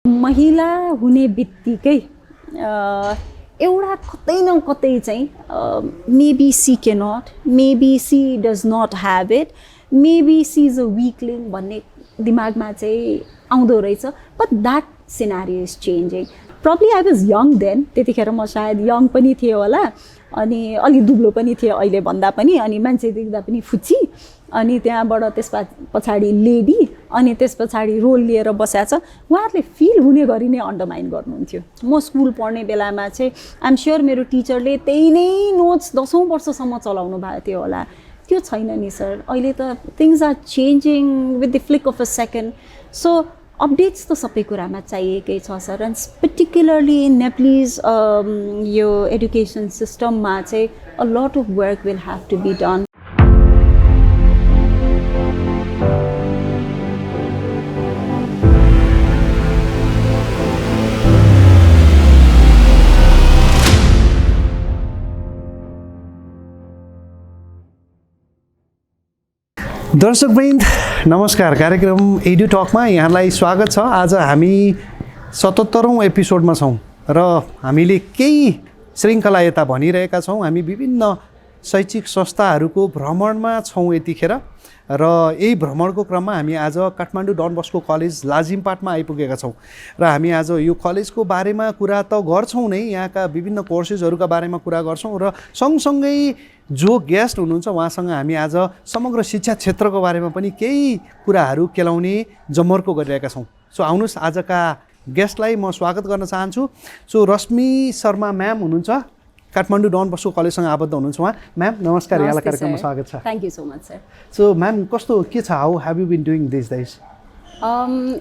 महिला हुने बित्तिकै एउटा कतै न कतै चाहिँ maybe she cannot, maybe she does not have it, maybe she is a weakling भन्ने दिमागमा चाहिँ आउँदो रहेछ. But that scenario is changing. Probably I was young then, त्यतिखेर म सायद यङ पनि थिएँ होला, अनि अलि दुब्लो पनि थिएँ अहिले भन्दा पनि, अनि मान्छे देख्दा पनि फुच्ची, अनि त्यहाँबाट त्यसमा पछाडि लेडी, अनि त्यस पछाडि रोल लिएर बसेको छ. उहाँहरूले फिल हुने गरी नै अन्डरमाइन गर्नुहुन्थ्यो. म स्कुल पढ्ने बेलामा चाहिँ आइएम स्योर मेरो टिचरले त्यही नै नोट्स 10औं वर्षसम्म चलाउनु भएको थियो होला. त्यो छैन नि सर. अहिले त things are changing with the flick of a second. So updates त सबै कुरामा चाहिएकै छ sir. And particularly in Nepalese यो एडुकेसन सिस्टममा चाहिँ a lot of work will have to be done. दर्शकवृन्द नमस्कार. कार्यक्रम एडु टकमा यहाँलाई स्वागत छ. आज हामी 77औं एपिसोडमा छौँ र हामीले केही श्रृङ्खला यता भनिरहेका छौँ. हामी विभिन्न शैक्षिक संस्थाहरूको भ्रमणमा छौँ यतिखेर, र यही भ्रमणको क्रममा हामी आज काठमाडौँ डन बस्को कलेज लाजिमपाटमा आइपुगेका छौँ. र हामी आज यो कलेजको बारेमा कुरा त गर्छौँ नै, यहाँका विभिन्न कोर्सेसहरूका बारेमा कुरा गर्छौँ, र सँगसँगै जो गेस्ट हुनुहुन्छ उहाँसँग हामी आज समग्र शिक्षा क्षेत्रको बारेमा पनि केही कुराहरू केलाउने जमर्को गरिरहेका छौँ. सो आउनुहोस्, आजका गेस्टलाई म स्वागत गर्न चाहन्छु. सो रश्मि शर्मा म्याम हुनुहुन्छ, काठमाडौँ डन बस्को कलेजसँग आबद्ध हुनुहुन्छ उहाँ. म्याम नमस्कार, यहाँलाई कार्यक्रममा स्वागत छ. Thank you so much sir. So ma'am कस्तो के छ, how have you been doing this days?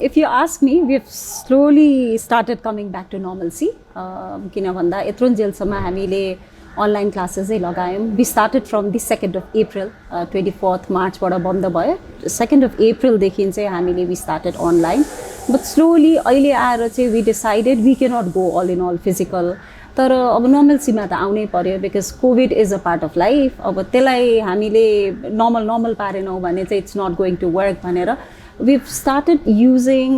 If you ask me, we've slowly started coming back to normalcy. किन भन्दा यत्रो जेलसम्म हामीले अनलाइन क्लासेसै लगायौँ. We started from the 2nd of April, 24th मार्चबाट बन्द भयो. 2nd of Aprilदेखि चाहिँ हामीले we started online. But slowly अहिले आएर चाहिँ we decided we cannot go all in all physical. तर अब नर्मल्सीमा त आउनै पर्यो, because COVID is a part of life. अब त्यसलाई हामीले नर्मल पारेनौँ भने चाहिँ it's not going to work भनेर we've started using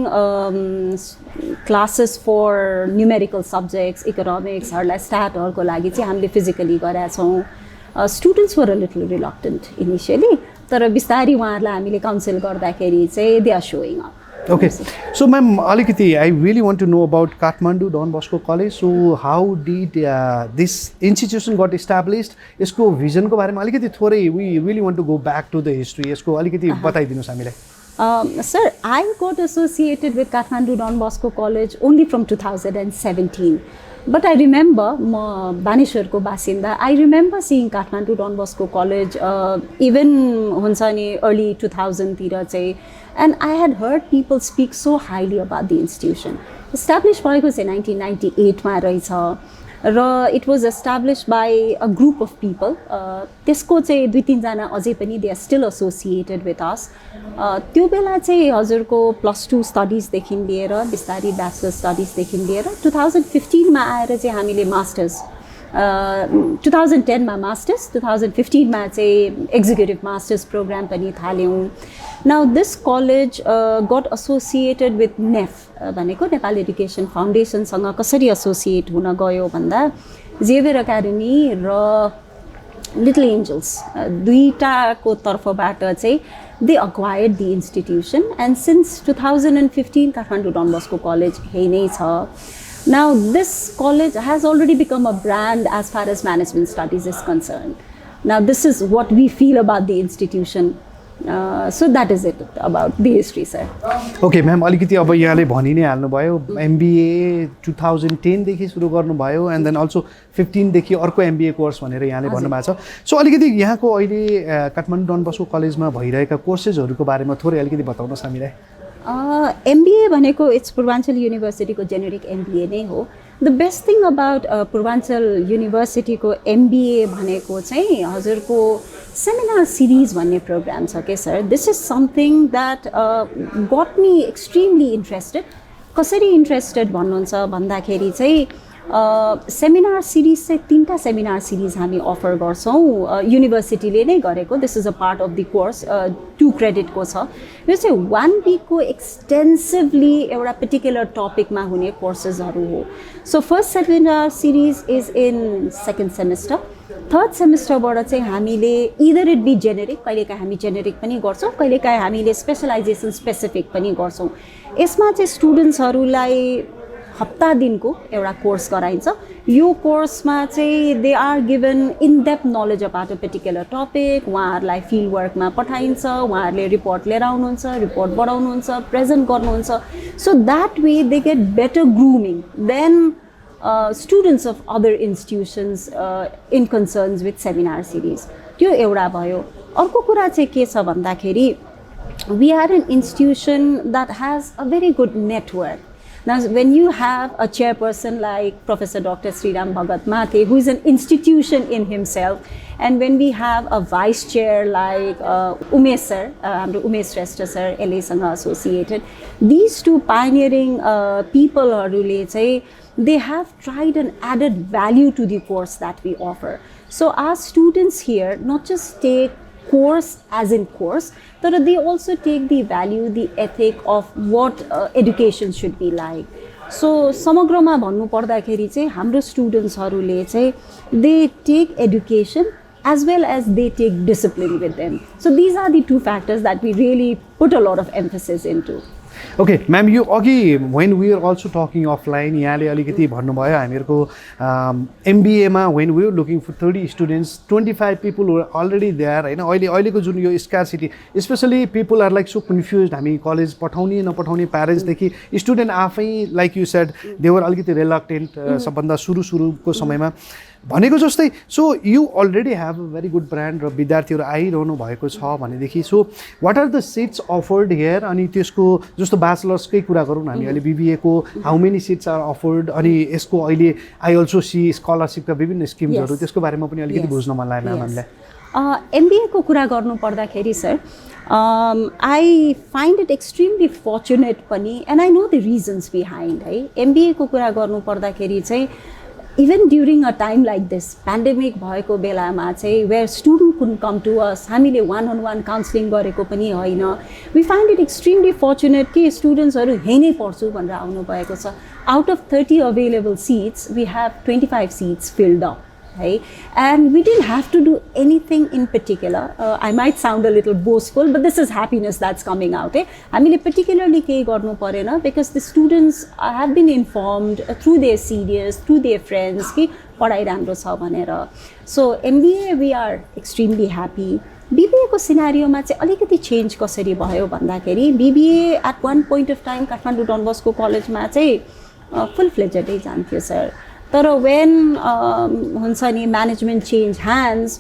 classes for numerical subjects, economics, stats लागि चाहिँ हामीले फिजिकली गरेका छौँ. Students were a little reluctant initially, तर बिस्तारै उहाँहरूलाई हामीले काउन्सिल गर्दाखेरि चाहिँ they are showing up. Okay, so ma'am, alikiti, I really want to know about Kathmandu Don Bosco College. So how did this institution got established? यसको भिजनको बारेमा अलिकति थोरै, we really want to go back to the history. यसको अलिकति बताइदिनुस् हामीलाई. Sir, I got associated with Kathmandu Don Bosco College only from 2017. But I remember, Banishwarko Basinda, I remember seeing Kathmandu Don Bosco College even early 2000 तिर चाहिँ, and I had heard people speak so highly about the institution. Established भएको चाहिँ 1998 मा रहेछ, र it was established by a group of people. त्यसको चाहिँ 2-3 जना अझै पनि they are still associated with us. त्यो बेला चाहिँ हजुरको +2 स्टडिजदेखि लिएर बिस्तारै ब्याचलर स्टडिजदेखि लिएर 2015 मा आएर चाहिँ हामीले मास्टर्स, 2010 मा मास्टर्स, 2015 मा चाहिँ एक्जिक्युटिभ मास्टर्स प्रोग्राम पनि थाल्यौँ. Now this college got associated with NEF, भनेको नेपाल एडुकेसन फाउन्डेसनसँग कसरी एसोसिएट हुन गयो भन्दा जेभियर एकाडेमी र लिटल एन्जल्स दुईटाको तर्फबाट चाहिँ they acquired the institution, and since 2015 Kathmandu Don Bosco college यही नै छ. Now this college has already become a brand as far as management studies is concerned. Now this is what we feel about the institution. So that is it about the history, sir. Okay, ma'am, अलिकति अब यहाँले भनि नै हाल्नुभयो, MBA 2010 देखि सुरु गर्नुभयो, and then also 15 देखि अर्को MBA कोर्स भनेर यहाँले भन्नुभएको छ. सो अलिकति यहाँको अहिले काठमाडौँ डन बस्को कलेजमा भइरहेका कोर्सेसहरूको बारेमा थोरै अलिकति बताउनुहोस् हामीलाई. MBA भनेको इट्स पूर्वाञ्चल युनिभर्सिटीको जेनेरिक MBA नै हो. The best thing about Purbanchal युनिभर्सिटीको MBA भनेको चाहिँ हजुरको सेमिनार सिरिज भन्ने प्रोग्राम छ के sir. This is something that got me extremely interested. कसरी इन्ट्रेस्टेड भन्नुहुन्छ भन्दाखेरि चाहिँ सेमिनार सिरिज चाहिँ 3टा सेमिनार सिरिज हामी अफर गर्छौँ युनिभर्सिटीले नै गरेको this is a part of the course 2 क्रेडिटको छ यो चाहिँ 1 विकको एक्सटेन्सिभली एउटा पर्टिकुलर टपिकमा हुने कोर्सेसहरू हो so first seminar series is in second semester third सेमेस्टरबाट चाहिँ हामीले इदर इट बी जेनेरिक कहिलेकाहीँ हामी जेनेरिक पनि गर्छौँ कहिलेकाहीँ हामीले स्पेसलाइजेसन स्पेसिफिक पनि गर्छौँ यसमा चाहिँ स्टुडेन्ट्सहरूलाई हप्ता दिनको एउटा कोर्स गराइन्छ यो कोर्समा चाहिँ they are given in depth knowledge about a particular topic उहाँहरूलाई फिल्ड वर्कमा पठाइन्छ उहाँहरूले रिपोर्ट लिएर आउनुहुन्छ रिपोर्ट बढाउनुहुन्छ प्रेजेन्ट गर्नुहुन्छ so that way they get better grooming than students of other institutions in concerns with seminar series त्यो एउटा भयो अर्को कुरा चाहिँ के छ भन्दाखेरि we are an institution that has a very good network now when you have a chairperson like Professor Dr. Sriram Bhagat Mathe who is an institution in himself and when we have a vice chair like Umesh sir Umesh Shrestha sir LA सँग associated these two pioneering people हरूले चाहिँ they have tried and added value to the course that we offer. So our students here not just take course as in course, but they also take the value, the ethic of what education should be like. So समग्रमा भन्नु पर्दाखेरि चाहिँ हाम्रो स्टुडेन्ट्सहरूले चाहिँ they take education as well as they take discipline with them. So these are the 2 factors that we really put a lot of emphasis into. Okay ma'am यो अघि when we are also talking offline यहाँले अलिकति भन्नुभयो हामीहरूको एमबिएमा when we are looking for 30 students 25 people already there होइन अहिलेको जुन यो scarcity specially people are like so confuse हामी कलेज पठाउने नपठाउने प्यारेन्ट्सदेखि स्टुडेन्ट आफै लाइक यु सेड देवर अलिकति रिलक्टेन्ट सबभन्दा सुरुको समयमा भनेको जस्तै so you already have a very good brand र विद्यार्थीहरू आइरहनु भएको छ भनेदेखि so what are the seats offered here अनि त्यसको जस्तो ब्याचलर्सकै कुरा गरौँ हामी अहिले बिबिएको how many seats are offered अनि यसको अहिले आई अल्सो सी स्कलरसिपका विभिन्न स्किम्सहरू त्यसको बारेमा पनि अलिकति बुझ्न मन लाग्यो म्याम हामीलाई एमबिएको कुरा गर्नु पर्दाखेरि sir I find it extremely fortunate पनि and I know the reasons behind है एमबिएको कुरा गर्नु पर्दाखेरि चाहिँ even during a time like this pandemic भएको बेलामा चाहिँ where student couldn't come to us हामीले one-on-one counseling गरेको पनि होइन we find it extremely fortunate कि स्टुडेन्ट्सहरू यहीँ नै पढ्छु भनेर आउनु भएको छ out of 30 available seats we have 25 seats filled up right? And we didn't have to do anything in particular. I might sound a little boastful, but this is happiness that's coming out. हामीले particularly केही गर्नु परेन because the students have been informed through their seniors, through their friends कि पढाइ राम्रो छ भनेर. So MBA we are extremely happy. BBA को सिनारियोमा चाहिँ अलिकति चेन्ज कसरी भयो भन्दाखेरि BBA at one point of time Kathmandu Don Bosco कलेजमा चाहिँ फुल फ्लेजेडै जान्थ्यो सर तर वेन हुन्छ नि म्यानेजमेन्ट चेन्ज ह्यान्ड्स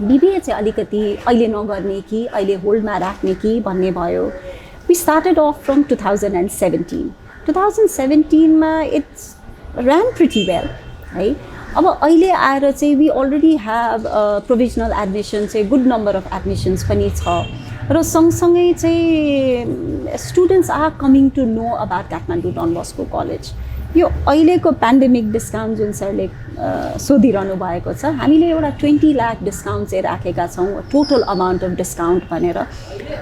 बिबिए चाहिँ अलिकति अहिले नगर्ने कि अहिले होल्डमा राख्ने कि भन्ने भयो वी स्टार्टेड अफ फ्रम 2017 मा इट्स ran pretty well है अब अहिले आएर चाहिँ we already have provisional admission चाहिँ गुड नम्बर अफ एडमिसन्स पनि छ र सँगसँगै चाहिँ students are coming to know about Kathmandu Don Bosco college यो अहिलेको पेन्डेमिक डिस्काउन्ट जुन सरले सोधिरहनु भएको छ हामीले एउटा 20 लाख डिस्काउन्ट चाहिँ राखेका छौँ टोटल अमाउन्ट अफ डिस्काउन्ट भनेर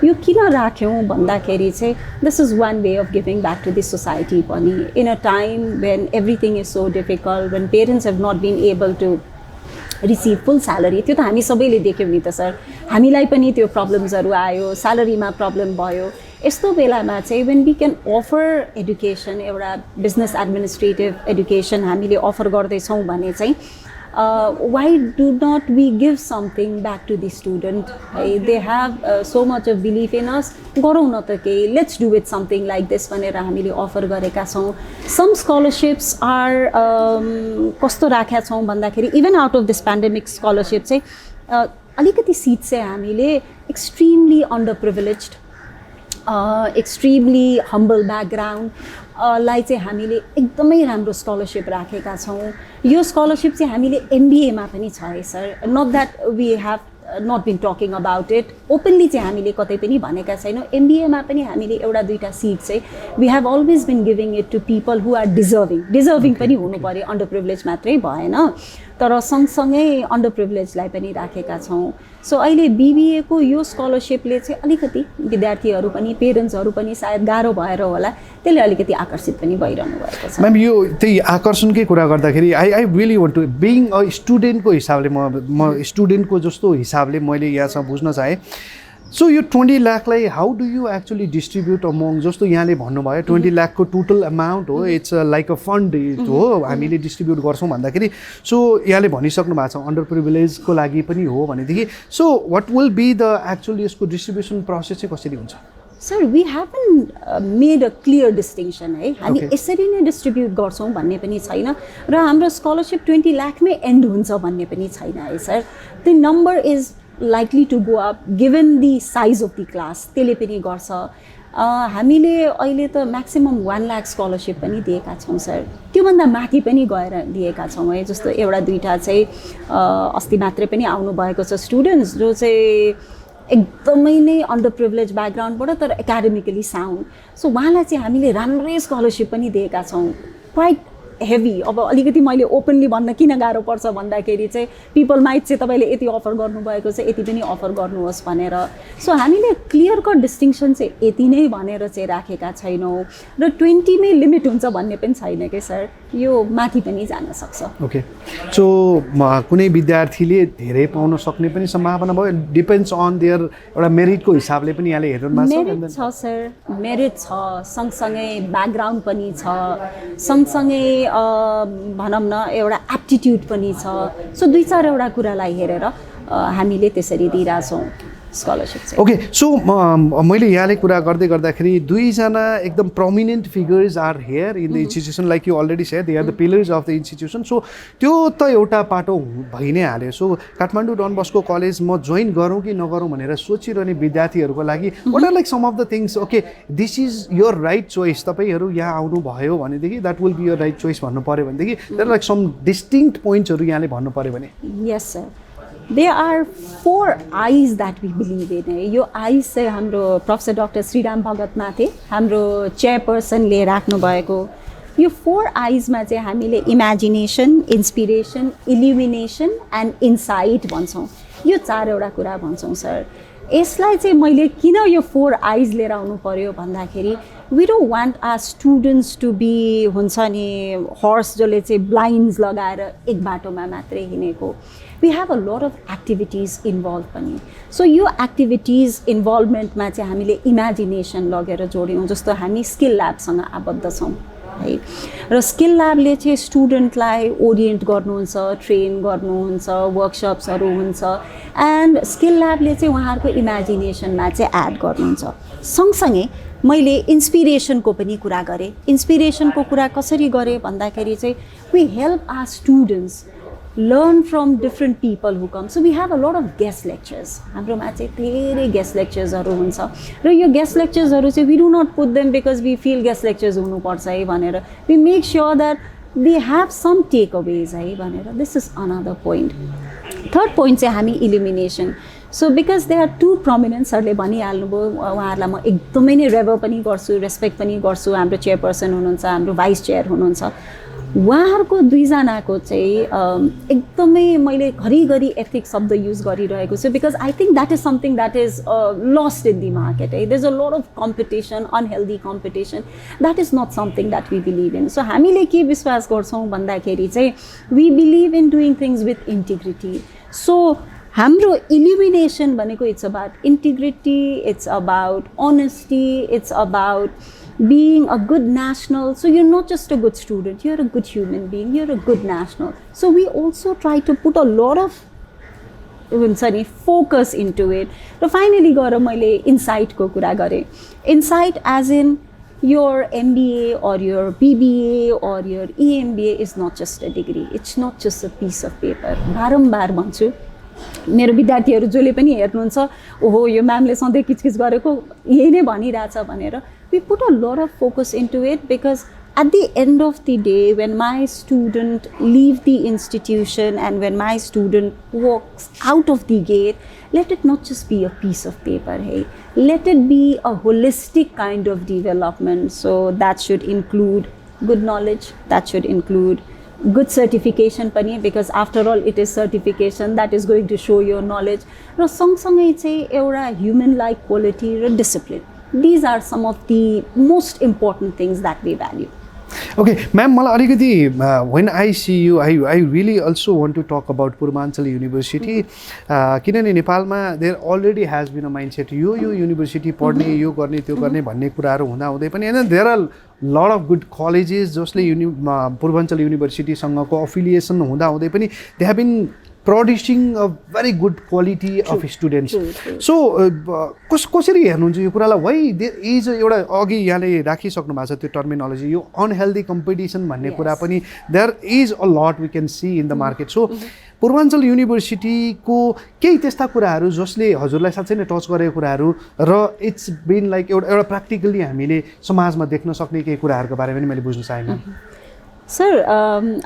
यो किन राख्यौँ भन्दाखेरि चाहिँ this is one way of giving back to this society पनि in a time when everything is so difficult when parents have not been able to receive full salary त्यो त हामी सबैले देख्यौँ नि त सर हामीलाई पनि त्यो प्रब्लम्सहरू आयो स्यालेरीमा प्रब्लम भयो यस्तो बेलामा चाहिँ when we can offer education एउटा बिजनेस एडमिनिस्ट्रेटिभ एडुकेसन हामीले अफर गर्दैछौँ भने चाहिँ why do not we give something back to the student है they have so much of belief in us गरौँ न त केही let's do with something like this भनेर हामीले अफर गरेका छौँ सम स्कलरसिप्स आर कस्तो राखेका छौँ भन्दाखेरि even out of this pandemic scholarship चाहिँ अलिकति सिट चाहिँ हामीले extremely underprivileged extremely humble background लाई चाहिँ हामीले एकदमै राम्रो स्कलरसिप राखेका छौँ यो स्कलरसिप चाहिँ हामीले एमबिएमा पनि छ है sir not that we have not been talking about it openly चाहिँ हामीले कतै पनि भनेका छैनौँ एमबिएमा पनि हामीले एउटा दुईवटा सिट चाहिँ we have always been giving it to people who are deserving पनि हुनु पऱ्यो अन्डर प्रिभिलेज मात्रै भएन तर सँगसँगै अन्डर प्रिभिलेजलाई पनि राखेका छौँ सो अहिले बिबिएको यो स्कलरसिपले चाहिँ अलिकति विद्यार्थीहरू पनि पेरेन्ट्सहरू पनि सायद गाह्रो भएर होला त्यसले अलिकति आकर्षित पनि भइरहनु भएको छ म्याम यो त्यही आकर्षणकै कुरा गर्दाखेरि I really want to being a स्टुडेन्टको हिसाबले म स्टुडेन्टको जस्तो हिसाबले मैले यहाँसँग बुझ्न चाहेँ सो यो 20 लाखलाई how do you actually distribute among जस्तो यहाँले भन्नुभयो 20 लाखको टोटल अमाउन्ट हो इट्स लाइक अ फन्ड हो हामीले डिस्ट्रिब्युट गर्छौँ भन्दाखेरि सो यहाँले भनिसक्नु भएको छ अन्डर प्रिभिलेजको लागि पनि हो भनेदेखि so what will be the actually यसको डिस्ट्रिब्युसन प्रोसेस चाहिँ कसरी हुन्छ sir we haven't made a clear distinction है हामी यसरी नै डिस्ट्रिब्युट गर्छौँ भन्ने पनि छैन र हाम्रो स्कलरसिप 20 लाखमै एन्ड हुन्छ भन्ने पनि छैन है sir the number is likely to go up given the size of the class त्यसले पनि गर्छ हामीले अहिले त म्याक्सिमम 1 लाख स्कलरसिप पनि दिएका छौँ सर त्योभन्दा माथि पनि गएर दिएका छौँ है जस्तो एउटा दुईवटा चाहिँ अस्ति मात्रै पनि आउनुभएको छ स्टुडेन्ट्स जो चाहिँ एकदमै नै अन्डर प्रिभिलेज ब्याकग्राउन्डबाट तर एकाडेमिकली साउन्ड सो उहाँलाई चाहिँ हामीले राम्रै स्कलरसिप पनि दिएका छौँ क्वाइट हेभी अब अलिकति मैले ओपनली भन्न किन गाह्रो पर्छ भन्दाखेरि चाहिँ पिपल माइट चाहिँ तपाईँले यति अफर गर्नुभएको छ यति पनि अफर गर्नुहोस् भनेर सो हामीले क्लियर कट डिस्टिङसन चाहिँ यति नै भनेर चाहिँ राखेका छैनौँ र 20 मै लिमिट हुन्छ भन्ने पनि छैन कि सर यो माथि पनि जान सक्छ ओके सो कुनै विद्यार्थीले धेरै पाउन सक्ने पनि सम्भावना भयो डिपेन्ड्स अन देयर एउटा मेरिटको हिसाबले पनि यहाँले हेर्नु मेरिट छ सर मेरिट छ सँगसँगै ब्याकग्राउन्ड पनि छ सँगसँगै भनौँ न एउटा एप्टिट्युड पनि छ सो दुई चारवटा कुरालाई हेरेर हामीले त्यसरी दिइरहेछौँ स्कलरसिप चाहिँ ओके सो मैले यहाँले कुरा गर्दै गर्दाखेरि दुईजना एकदम prominent figures are here in the institution like you already said they are the pillars of the institution so त्यो त एउटा पाटो भइ नै हाल्यो so Kathmandu Don Bosco college म जोइन गरौँ कि नगरौँ भनेर सोचिरहने विद्यार्थीहरूको लागि what are like some of the things okay this is your right choice तपाईँहरू यहाँ आउनुभयो भनेदेखि that will be your right choice भन्नु पऱ्यो भनेदेखि देयर लाइक सम डिस्टिङ्क्ट पोइन्ट्सहरू यहाँले भन्नु पऱ्यो भने yes sir There are 4 I's that we believe in. यो आइज चाहिँ हाम्रो प्रोफेसर डाक्टर श्रीराम भगतमाथि हाम्रो चेयरपर्सनले राख्नु भएको यो 4 आइजमा चाहिँ हामीले इमेजिनेसन इन्सपिरेसन इल्युमिनेसन एन्ड इन्साइट भन्छौँ यो 4वटा कुरा भन्छौँ सर यसलाई चाहिँ मैले किन यो 4 आइज लिएर आउनु पर्यो भन्दाखेरि we don't want our students to be हुन्छ नि हर्स जसले चाहिँ ब्लाइन्ड्स लगाएर एक बाटोमा मात्रै हिँडेको we have a lot of activities involve पनि सो यो एक्टिभिटिज इन्भल्भमेन्टमा चाहिँ हामीले इमेजिनेसन लगेर जोड्यौँ जस्तो हामी स्किल ल्याबसँग आबद्ध छौँ है र स्किल ल्याबले चाहिँ स्टुडेन्टलाई ओरिएन्ट गर्नुहुन्छ ट्रेन गर्नुहुन्छ वर्कसप्सहरू हुन्छ एन्ड स्किल ल्याबले चाहिँ उहाँहरूको इमेजिनेसनमा चाहिँ एड गर्नुहुन्छ सँगसँगै मैले इन्सपिरेसनको पनि कुरा गरेँ इन्सपिरेसनको कुरा कसरी गरेँ भन्दाखेरि चाहिँ we help our students learn from different people who come. So we have a lot of guest lectures. हाम्रोमा चाहिँ धेरै guest lecturesहरू हुन्छ र यो guest lecturesहरू चाहिँ we do not put them because we feel guest lectures हुनुपर्छ है भनेर we make sure that they have some takeaways है भनेर this is another point. Third point चाहिँ हामी illumination. So because there are two prominent सरले भनिहाल्नुभयो उहाँहरूलाई म एकदमै नै रेभर पनि गर्छु रेस्पेक्ट पनि गर्छु हाम्रो चेयरपर्सन हुनुहुन्छ हाम्रो भाइस चेयर हुनुहुन्छ उहाँहरूको दुईजनाको चाहिँ एकदमै मैले घरिघरि एथिक शब्द युज गरिरहेको छु because I think that is something that is lost in the market है there is a lot of competition unhealthy competition that is not something that we believe in so हामीले के विश्वास गर्छौँ भन्दाखेरि चाहिँ we believe in doing things with integrity so हाम्रो illumination भनेको it's about integrity it's about honesty it's about being a good national. So you're not just a good student, you're a good human being, you're a good national. So we also try to put a lot of focus into it. So finally गएर मैले insight को कुरा गरेँ. Insight as in your MBA or your BBA or your EMBA is not just a degree. It's not just a piece of paper. बारम्बार भन्छु मेरो विद्यार्थीहरू जसले पनि हेर्नुहुन्छ ओहो यो म्यामले सधैँ किचकिच गरेको यही नै भनिरहेछ भनेर we put a lot of focus into it because at the end of the day, when my student leave the institution and when my student walks out of the gate, let it not just be a piece of paper, hey. Let it be a holistic kind of development. So that should include good knowledge, that should include good certification पनि, because after all it is certification that is going to show your knowledge. र सँगसँगै चाहिँ एउटा human like quality र discipline. These are some of the most important things that we value. Okay, ma'am, मलाई अलिकति when I see you, I really also want to talk about Purvanchal University. किनभने नेपालमा there already has been a mindset यो university पढ्ने यो गर्ने त्यो गर्ने भन्ने कुराहरू हुँदा हुँदै पनि हैन, there are lot of good colleges जसले Purvanchal University सँगको affiliation हुँदा हुँदै पनि they have been producing a very good quality of students. So कसरी हेर्नुहुन्छ यो कुरालाई? Why there is एउटा अघि यहाँले राखिसक्नु भएको छ त्यो टर्मिनोलोजी, यो अनहेल्दी कम्पिटिसन भन्ने कुरा पनि there is a lot we can see in the market. So Purvanchal युनिभर्सिटीको केही त्यस्ता कुराहरू जसले हजुरलाई साँच्चै नै टच गरेको कुराहरू र इट्स बिन लाइक एउटा प्र्याक्टिकली हामीले समाजमा देख्न सक्ने केही कुराहरूको बारेमा पनि मैले बुझ्न चाहेँ। सर,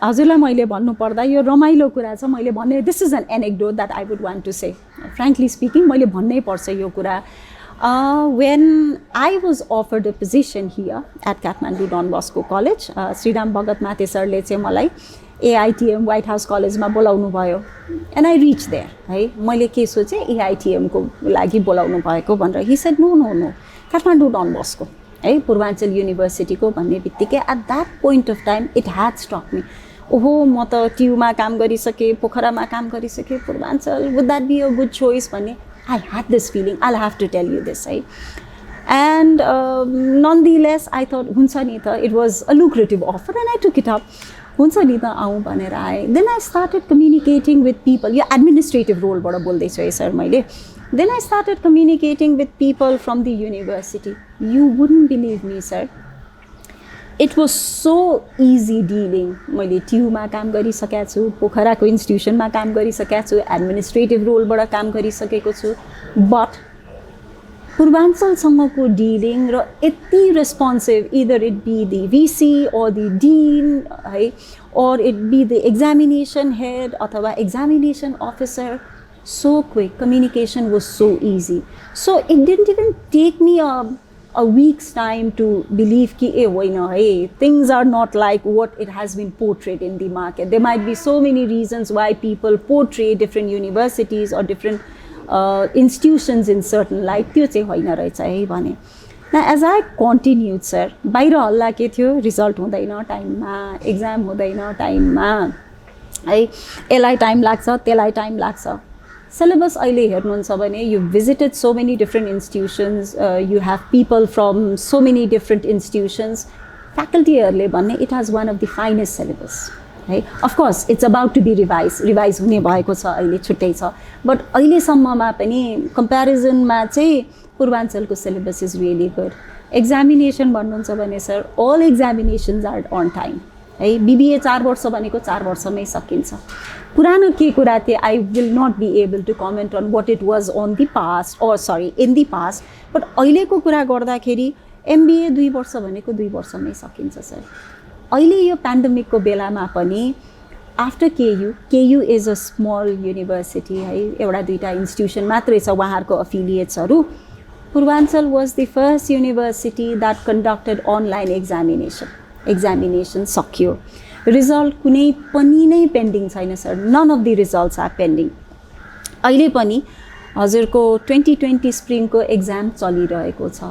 हजुरलाई मैले भन्नुपर्दा यो रमाइलो कुरा छ। मैले भन्ने this is an anecdote that I would want to say, frankly speaking मैले भन्नै पर्छ यो कुरा। When I was offered a position here at Kathmandu Don Bosco college, Shriram Bhagat Mate सरले चाहिँ मलाई एआइटिएम व्हाइट हाउस कलेजमा बोलाउनु भयो एन्ड आई रिच देयर है। मैले के सोचेँ एआइटिएमको लागि बोलाउनु भएको भनेर। He said no no no, Kathmandu Don Bosco है, पूर्वाञ्चल युनिभर्सिटीको भन्ने बित्तिकै at that point of time it had struck me, ओहो म त ट्युमा काम गरिसकेँ, पोखरामा काम गरिसकेँ, Purbanchal would that be a good choice भन्ने I had this feeling. I have to tell you this है। एन्ड ननदिलेस आई थट हुन्छ नि त, it was a lucrative offer and I took it up. हुन्छ नि त आउँ भनेर आएँ। Then I started communicating with people, यो एडमिनिस्ट्रेटिभ रोलबाट बोल्दैछु है सर मैले। Then I started communicating with people from the university. You wouldn't believe me, sir. It was so easy dealing. मैले ट्युमा काम गरिसकेको छु, पोखराको इन्स्टिट्युसनमा काम गरिसकेको छु, एडमिनिस्ट्रेटिभ रोलबाट काम गरिसकेको छु, बट पूर्वाञ्चलसँगको डिलिङ र यति responsive, either it be the VC or the dean है, or it be the examination head अथवा examination officer, so quick, communication was so easy. So it didn't even take me a week's time to believe ki hey, things are not like what it has been portrayed in the market. There might be so many reasons why people portray different universities or different institutions in certain light. त्यो चाहिँ होइन रहेछ है भने। Now as I continued, sir, बाहिर हल्ला के थियो, रिजल्ट हुँदैन टाइममा, एक्जाम हुँदैन टाइममा है, यसलाई टाइम लाग्छ त्यसलाई टाइम लाग्छ। Syllabus अहिले हेर्नुहुन्छ भने you visited so many different institutions, you have people from so many different institutions. Facultyहरूले भन्ने it has one of the finest syllabus है। Of course it's about to be revised हुने भएको छ, अहिले छुट्टै छ, बट अहिलेसम्ममा पनि कम्पेरिजनमा चाहिँ पूर्वाञ्चलको syllabus is really good. Examination भन्नुहुन्छ भने sir all examinations are on time है। बिबिए 4 वर्ष भनेको 4 वर्षमै सकिन्छ। पुरानो के कुरा थिए, I will not be able to comment on what it was on the past or sorry in the past, but अहिलेको कुरा गर्दाखेरि एमबिए 2 वर्ष भनेको 2 वर्षमै सकिन्छ सर। अहिले यो पेन्डेमिकको बेलामा पनि after KU is a small university है, एउटा दुईवटा इन्स्टिट्युसन मात्रै छ उहाँहरूको अफिलिएट्सहरू। Purbanchal was the first university that conducted online examination सक्यो। रिजल्ट कुनै पनि नै पेन्डिङ छैन sir, none of the results are pending. अहिले पनि हजुरको 2020 स्प्रिङको एक्जाम चलिरहेको छ,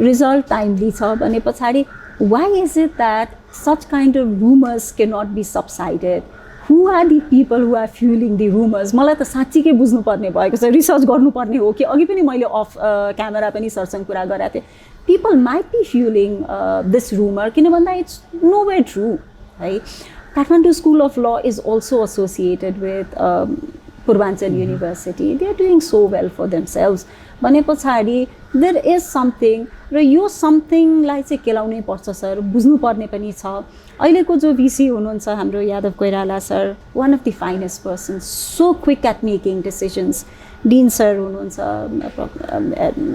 रिजल्ट टाइमली छ भने पछाडि why is it that such kind of rumours can not be subsided? Who are the people who are fuelling the rumours? मलाई त साँच्चीकै बुझ्नुपर्ने भएको छ, रिसर्च गर्नुपर्ने हो कि अघि पनि मैले अफ क्यामेरा पनि सरसँग कुरा गरेको थिएँ। People might be fuelling this rumour, किन भन्दा इट्स नो वे ट्रु है। Kathmandu school of law is also associated with Purbanchal युनिभर्सिटी, they are doing so well for themselves भने पछाडि देयर इज समथिङ, र यो समथिङलाई चाहिँ केलाउनै पर्छ सर, बुझ्नुपर्ने पनि छ। अहिलेको जो भिसी हुनुहुन्छ हाम्रो Yadav Koirala sir, one of the finest person, so quick at making decisions. Dean sir हुनुहुन्छ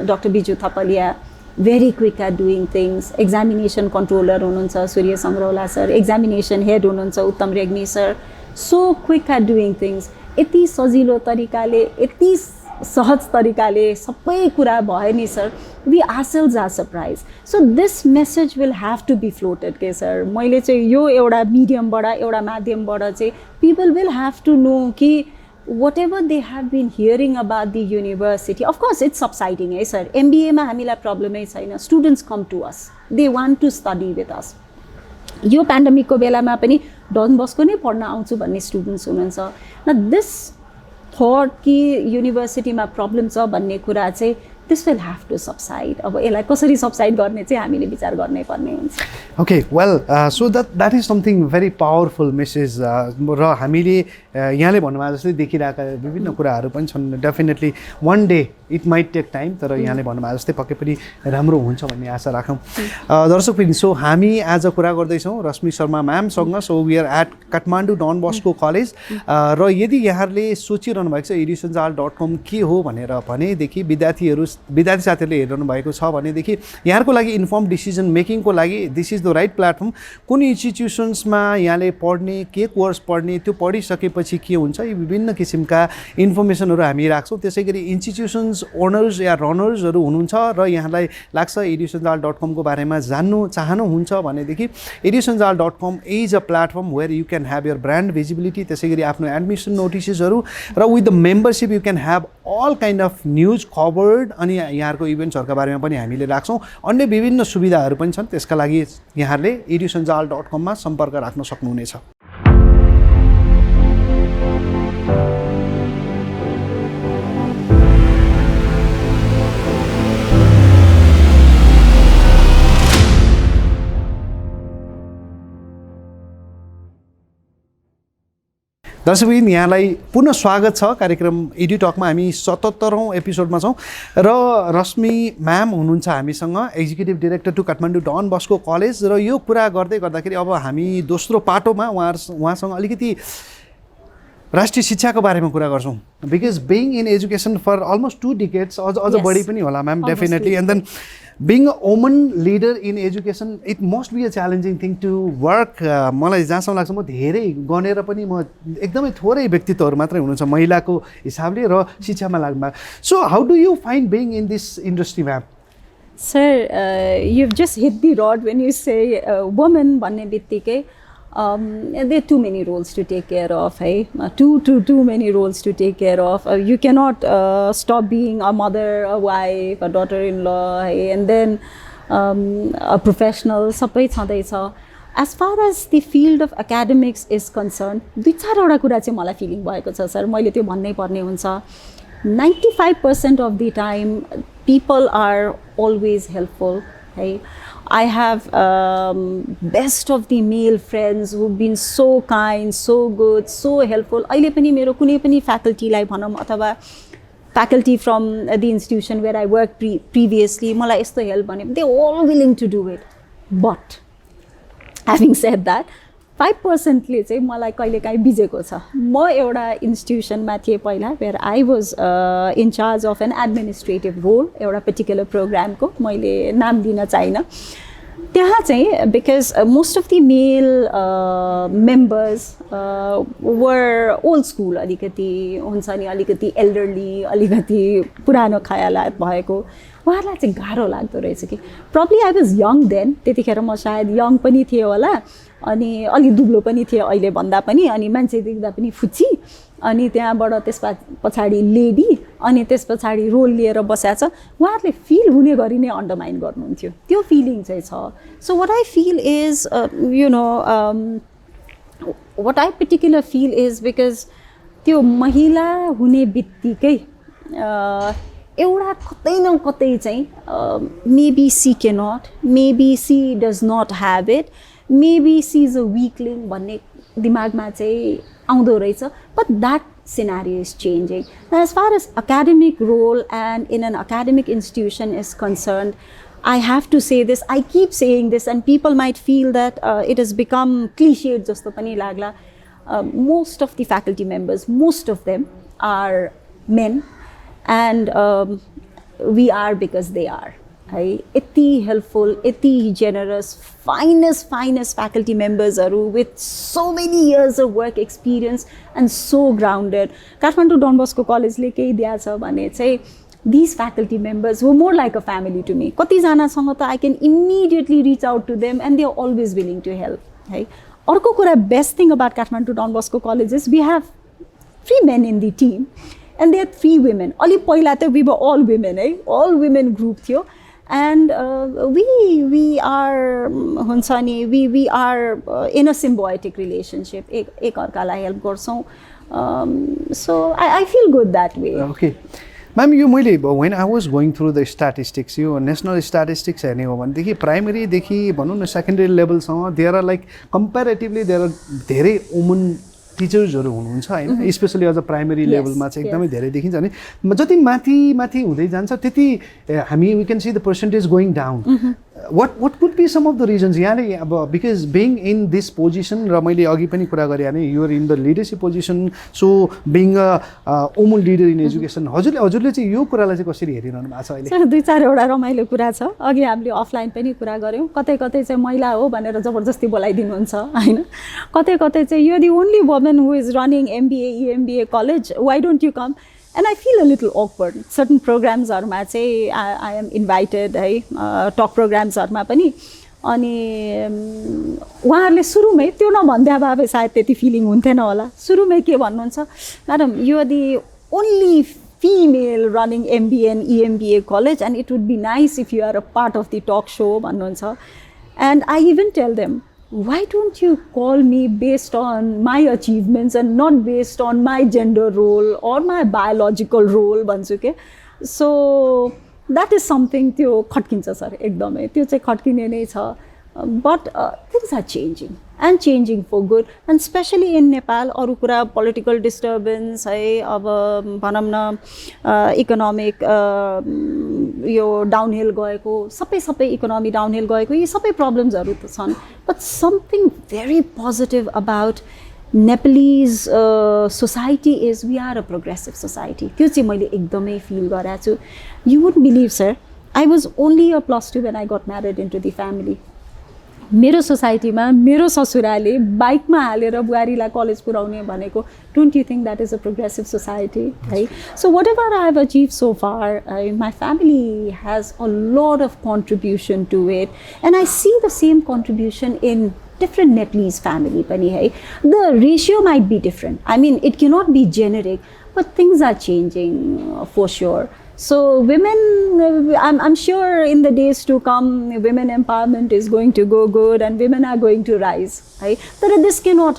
doctor Biju Thapaliya, very quick at doing things. Examination controller हुनुहुन्छ Surya Sangraula sir, examination head हुनुहुन्छ Uttam Regmi sir. So quick at doing things. यति सजिलो तरिकाले, यति सहज तरिकाले सबै कुरा भयो नि sir. We ourselves are surprised. So this message will have to be floated के सर. मैले चाहिँ यो एउटा मिडियमबाट, एउटा माध्यमबाट चाहिँ people will have to know कि whatever they have been hearing about the university, of course it's subsiding है सर. MBA मा हामीलाई प्रब्लमै छैन. Students come to us. They want to study with us. यो पेन्डेमिकको बेलामा पनि डन बस्को नै पढ्न आउँछु भन्ने स्टुडेन्ट्स हुनुहुन्छ. न दिस थट कि युनिभर्सिटीमा प्रब्लम छ भन्ने कुरा चाहिँ this will have to subside. अब यसलाई कसरी सबसाइड गर्ने चाहिँ हामीले विचार गर्नै पर्ने हुन्छ. Okay well so that is something very powerful message. र हामीले यहाँले भन्नुभयो जस्तै देखिरहेका विभिन्न कुराहरू पनि छन्. Definitely one day it might take time, तर यहाँले भन्नुभयो जस्तै पक्कै पनि राम्रो हुन्छ भन्ने आशा राखौँ. दर्शकवृन्द, सो हामी आज कुरा गर्दैछौँ रश्मि शर्मा म्यामसँग. So we are at Kathmandu Don Bosco college. र यदि यहाँहरूले सोचिरहनु भएको छ edusonjal.com के हो भनेदेखि विद्यार्थी साथीहरूले हेरिरहनु भएको छ भनेदेखि यहाँहरूको लागि इन्फर्म डिसिजन मेकिङको लागि this is the right platform. कुन इन्स्टिट्युसन्समा यहाँले पढ्ने, के कोर्स पढ्ने, त्यो पढिसकेपछि के हुन्छ, यी विभिन्न किसिमका इन्फर्मेसनहरू हामी राख्छौँ. त्यसै गरी इन्स्टिट्युसन्स ओनर्स या रनर्सहरू हुनुहुन्छ र यहाँलाई लाग्छ edusonjal.com को बारेमा जान्नु चाहनुहुन्छ भनेदेखि edusonjal.com is a platform where you can have your brand visibility. त्यसै गरी आफ्नो एडमिसन नोटिसेसहरू र with the membership you can have all kind of news covered. अनि यहाँहरूको इभेन्ट्सहरूका बारेमा पनि हामीले राख्छौँ. अन्य विभिन्न सुविधाहरू पनि छन्. त्यसका लागि यहाँहरूले edusonjal.com मा सम्पर्क राख्न सक्नुहुनेछ. दर्शकवृन्द, यहाँलाई पुनः स्वागत छ कार्यक्रम एडु टकमा. हामी 77औं एपिसोडमा छौँ र रश्मि म्याम हुनुहुन्छ हामीसँग, executive director to Kathmandu Don Bosco college. र यो कुरा गर्दाखेरि अब हामी दोस्रो पाटोमा उहाँसँग अलिकति राष्ट्रिय शिक्षाको बारेमा कुरा गर्छौँ. Because being in education for almost 2 decades, अझ बढी पनि होला ma'am definitely. And then being a woman leader in education, it must be a challenging thing to work. मलाई जहाँसम्म लाग्छ म धेरै गनेर पनि म एकदमै थोरै व्यक्तित्वहरू मात्रै हुनुहुन्छ महिलाको हिसाबले र शिक्षामा लाग्नु. So how do you find being in this industry ma'am? Sir, you've just hit the rod when you say woman भन्ने बित्तिकै there are too many roles to take care of. Hey? Too many roles to take care of. You cannot stop being a mother, a wife, a daughter-in-law, hey? And then a professional. सबै छँदैछ. As far as the field of academics is concerned, 2-4 कुरा चाहिँ मलाई feeling भएको छ sir. मैले त्यो भन्नै पर्ने हुन्छ. 95% of the time, people are always helpful. Hey? I have best of the male friends who've been so kind, so good, so helpful. अहिले पनि मेरो कुनै पनि फ्याकल्टीलाई भनौँ अथवा faculty from the institution where I worked previously, मलाई यस्तो help भने they all willing to do it. But having said that, 5% ले चाहिँ मलाई कहिलेकाहीँ बिजेको छ. म एउटा इन्स्टिट्युसनमा थिएँ पहिला where I was in charge of an administrative role, एउटा particular प्रोग्रामको, मैले नाम दिन चाहिनँ. त्यहाँ चाहिँ because most of the male members were old school, अलिकति हुन्छ नि, अलिकति elderly, अलिकति पुरानो खयालात भएको, उहाँहरूलाई चाहिँ गाह्रो लाग्दो रहेछ कि. Probably I was young then, त्यतिखेर म सायद young पनि थिएँ होला, अनि अलि दुब्लो पनि थिएँ अहिले भन्दा पनि, अनि मान्छे देख्दा पनि फुच्ची, अनि त्यहाँबाट त्यस पछाडि लेडी, अनि त्यस पछाडि रोल लिएर बसेको छ. उहाँहरूले फिल हुने गरी नै अन्डरमाइन गर्नुहुन्थ्यो. त्यो फिलिङ चाहिँ छ. So what I feel is what I particular feel is because त्यो महिला हुने बित्तिकै एउटा कतै न कतै चाहिँ maybe she cannot, maybe she does not have it, maybe she is a weakling भन्ने दिमागमा चाहिँ आउँदो रहेछ. But that scenario is changing. Now, as far as academic role and in an academic institution is concerned, I have to say this, I keep saying this, and people might feel that it has become cliched jasto pani lagla. Most of the faculty members, most of them are men, and we are because they are. है यति helpful यति generous finest faculty मेम्बर्सहरू with so many years of work experience and so grounded Kathmandu Don Bosco कलेजले केही दिएछ भने चाहिँ these faculty members were more like a family to me. कतिजनासँग त I can immediately reach out to them and they are always willing to help. है अर्को कुरा best thing about Kathmandu Don Bosco College is we have 3 men in the team and there are 3 women. अलि पहिला त we were all women है all women group थियो and we are हुन्छ नि we are in a symbiotic relationship एक अर्कालाई help गर्छौँ so I feel good that way. Okay. Ma'am यो मैले when I was going through the statistics यो नेसनल स्ट्याटिस्टिक्स हेर्ने हो भनेदेखि प्राइमेरीदेखि भनौँ न सेकेन्डरी लेभलसम्म there are like comparatively there are धेरै वुमन टिचर्सहरू हुनुहुन्छ होइन स्पेसली अझ प्राइमेरी लेभलमा चाहिँ एकदमै धेरै देखिन्छ नि जति माथि हुँदै जान्छ त्यति हामी we can see the percentage going down what could be some of the reasons यहाँले अब because being in this position र मैले अघि पनि कुरा गरेँ भने you are in the leadership position so being a woman leader in education हजुरले चाहिँ यो कुरालाई चाहिँ कसरी हेरिरहनु भएको छ अहिले सर 2-4 वटा रमाइलो कुरा छ अघि हामीले अफलाइन पनि कुरा गऱ्यौँ कतै चाहिँ महिला हो भनेर जबरजस्ती बोलाइदिनुहुन्छ हैन कतै चाहिँ you're the only woman who is running MBA EMBA college why don't you come and I feel a little awkward certain programs हरुमा चाहिँ I am invited है टक प्रोग्राम्सहरुमा पनि अनि उहाँहरूले सुरुमै त्यो नभन्दा भए सायद त्यति फिलिङ हुन्थेन होला सुरुमै के भन्नुहुन्छ madam you are the only female running MBA and EMBA college and it would be nice if you are a part of the talk show भन्नुहुन्छ and I even tell them why don't you call me based on my achievements and not based on my gender role or my biological role भन्छु के so that is something त्यो खट्किन्छ sir एकदमै त्यो चाहिँ खट्किने नै छ but things are changing and changing for good and especially in Nepal अरू कुरा political disturbance है अब भनौँ न economic यो डाउनहिल गएको सबै इकोनोमी डाउनहिल गएको यी सबै प्रब्लम्सहरू त छन् but something very positive about Nepalese society is we are a progressive society त्यो चाहिँ मैले एकदमै फिल गरेको छु you wouldn't believe sir I was only a +2 when I got married into the family मेरो सोसाइटीमा मेरो ससुराले बाइकमा हालेर बुहारीलाई कलेज पुर्याउने भनेको don't you think that is a progressive society है so whatever I have achieve so far my family has a lot of contribution to it and I see the same contribution in different Nepalese family pani hai the ratio might be different I mean it cannot be generic but things are changing for sure so women I'm sure in the days to come women empowerment is going to go good and women are going to rise right but this cannot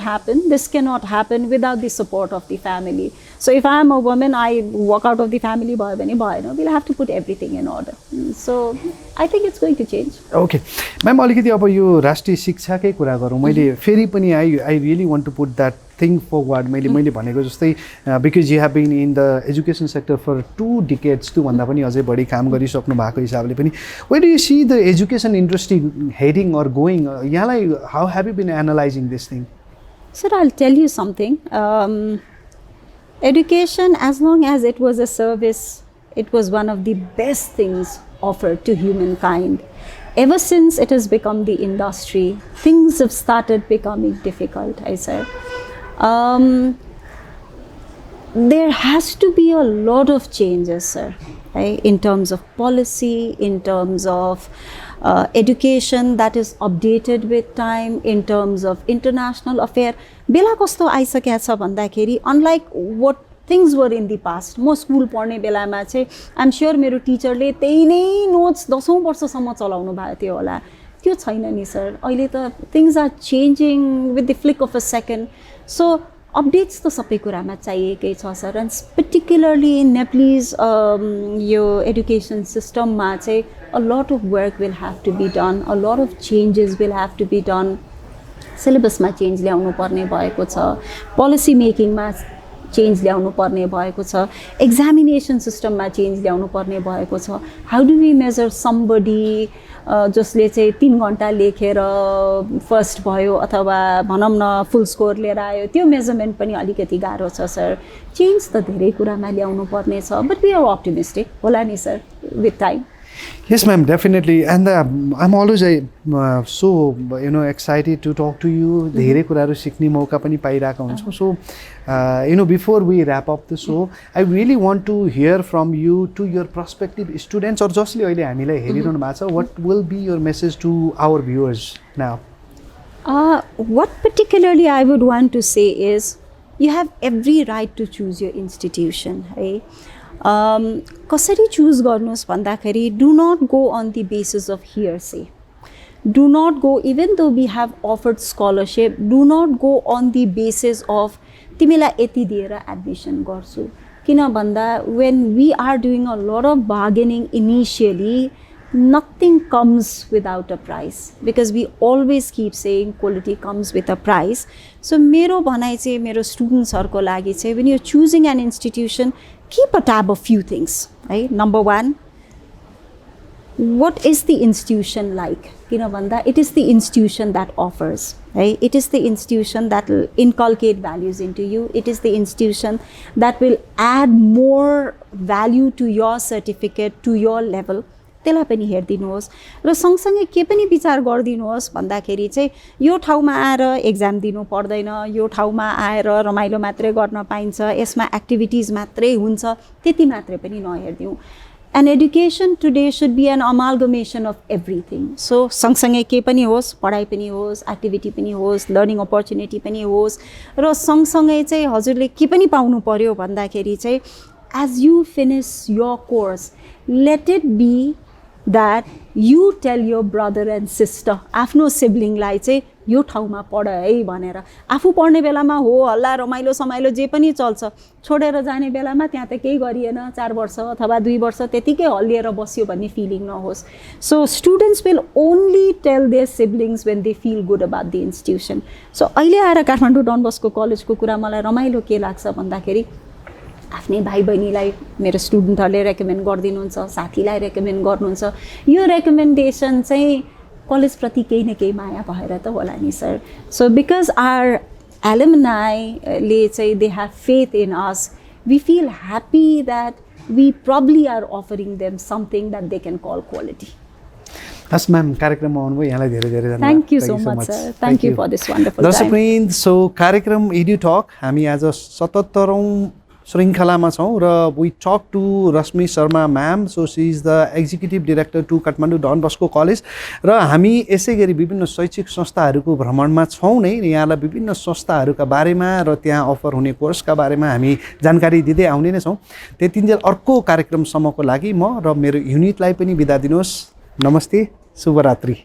happen without the support of the family so if I am a woman I walk out of the family bhayo bhane bhayena we'll have to put everything in order so I think it's going to change okay ma'am अलिकति अब यो राष्ट्रिय शिक्षाकै कुरा गरौँ मैले फेरि पनि I really want to put that thing forward मैले भनेको जस्तै because you have been in the education sector for 2 decades to भन्दा पनि अझै बढी काम गरिसक्नु भएको हिसाबले पनि where do you see the education industry heading or going यहाँलाई how have you been analyzing this thing sir I'll tell you something education as long as it was a service it was one of the best things offered to humankind ever since it has become the industry things have started becoming difficult I said there has to be a lot of changes sir right? In terms of policy in terms of education that is updated with time in terms of international affair बेला कस्तो आइसकेको छ भन्दाखेरि unlike what things were in the past म school पढ्ने बेलामा चाहिँ I'm sure मेरो टिचरले त्यही नै नोट्स 10औं वर्षसम्म चलाउनु भएको थियो होला त्यो छैन नि सर अहिले त things are changing with the flick of a second so updates त सबै कुरामा चाहिएकै छ sir and particularly in Nepalese यो education system मा चाहिँ a lot of work will have to be done a lot of changes will have to be done syllabus मा change ल्याउनु पर्ने भएको छ policy making मा change ल्याउनु पर्ने भएको छ examination system मा change ल्याउनु पर्ने भएको छ how do we measure somebody जसले चाहिँ 3 घण्टा लेखेर फर्स्ट भयो अथवा भनौँ न फुल स्कोर लिएर आयो त्यो मेजरमेन्ट पनि अलिकति गाह्रो छ सर चेन्ज त धेरै कुरामा ल्याउनु पर्ने छ बट वी आर अप्टिमिस्टिक होला नि sir with time Yes, ma'am, definitely. And I'm always so excited to talk to you. धेरै कुराहरू सिक्ने मौका पनि पाइरहेका हुन्छौँ. So before we wrap up the show, I really want to hear from you to your prospective students or जसले अहिले हामीलाई हेरिरहनु भएको छ, what will be your message to our viewers now? What particularly I would want to say is you have every right to choose your institution. है कसरी choose गर्नुहोस् भन्दाखेरि do not go on the basis of hearsay. Do not go, even though we have offered scholarship, do not go on the basis of तिमीलाई यति दिएर admission गर्छु. किन भन्दा when we are doing a lot of bargaining initially, nothing comes without a price, because we always keep saying quality comes with a price. So मेरो भनाइ चाहिँ मेरो स्टुडेन्ट्सहरुको लागि चाहिँ when you're choosing an institution, keep a tab of few things. Right? Number one, what is the institution like? किन भन्दा it is the institution that offers. Right? It is the institution that will inculcate values into you. It is the institution that will add more value to your certificate, to your level. त्यसलाई पनि हेर्दिनुहोस् र सँगसँगै के पनि विचार गरिदिनुहोस् भन्दाखेरि चाहिँ यो ठाउँमा आएर एक्जाम दिनु पर्दैन, यो ठाउँमा आएर रमाइलो मात्रै गर्न पाइन्छ, यसमा एक्टिभिटिज मात्रै हुन्छ, त्यति मात्रै पनि नहेर्दिउँ. An education today should be an amalgamation of everything. So सँगसँगै के पनि होस्, पढाइ पनि होस्, एक्टिभिटी पनि होस्, लर्निङ अपर्च्युनिटी पनि होस् र सँगसँगै चाहिँ हजुरले के पनि पाउनु पर्यो भन्दाखेरि चाहिँ as you finish your course, let it be that you tell your brother and sister, आफ्नो सिब्लिङलाई चाहिँ यो ठाउँमा पढ है भनेर. आफू पढ्ने बेलामा हो हल्ला रमाइलो समाइलो जे पनि चल्छ, छोडेर जाने बेलामा त्यहाँ त केही गरिएन, 4 वर्ष अथवा 2 वर्ष त्यतिकै हल्लिएर बस्यो भन्ने फिलिङ नहोस्. So students will only tell their siblings when they feel good about the institution. So अहिले आएर काठमाडौँ डन बस्को कलेजको कुरा मलाई रमाइलो के लाग्छ भन्दाखेरि आफ्नै भाइ बहिनीलाई मेरो स्टुडेन्टहरूले रेकमेन्ड गरिदिनुहुन्छ, साथीलाई रेकमेन्ड गर्नुहुन्छ. यो रेकमेन्डेसन चाहिँ कलेजप्रति केही न केही माया भएर त होला नि सर. सो बिकज आवर एलुमनाईले चाहिँ they have faith in us, we feel happy that we probably are offering them something that they can call quality. हस् म्याम, कार्यक्रममा आउनुभयो, यहाँलाई धेरै धेरै धन्यवाद. Thank you so much sir. Thank you for this wonderful time. दर्शकवृन्द, सो कार्यक्रम एड्यु टक हामी आज 77औं श्रृङ्खलामा छौँ र we talk to Rashmi Sharma ma'am. So she is the executive director to Kathmandu Don Bosco college र हामी यसै गरी विभिन्न शैक्षिक संस्थाहरूको भ्रमणमा छौँ नै. यहाँलाई विभिन्न संस्थाहरूका बारेमा र त्यहाँ अफर हुने कोर्सका बारेमा हामी जानकारी दिँदै आउने नै छौँ. त्यतिन्जेल अर्को कार्यक्रमसम्मको लागि म र मेरो युनिटलाई पनि बिदा दिनुहोस्. नमस्ते, शुभरात्रि.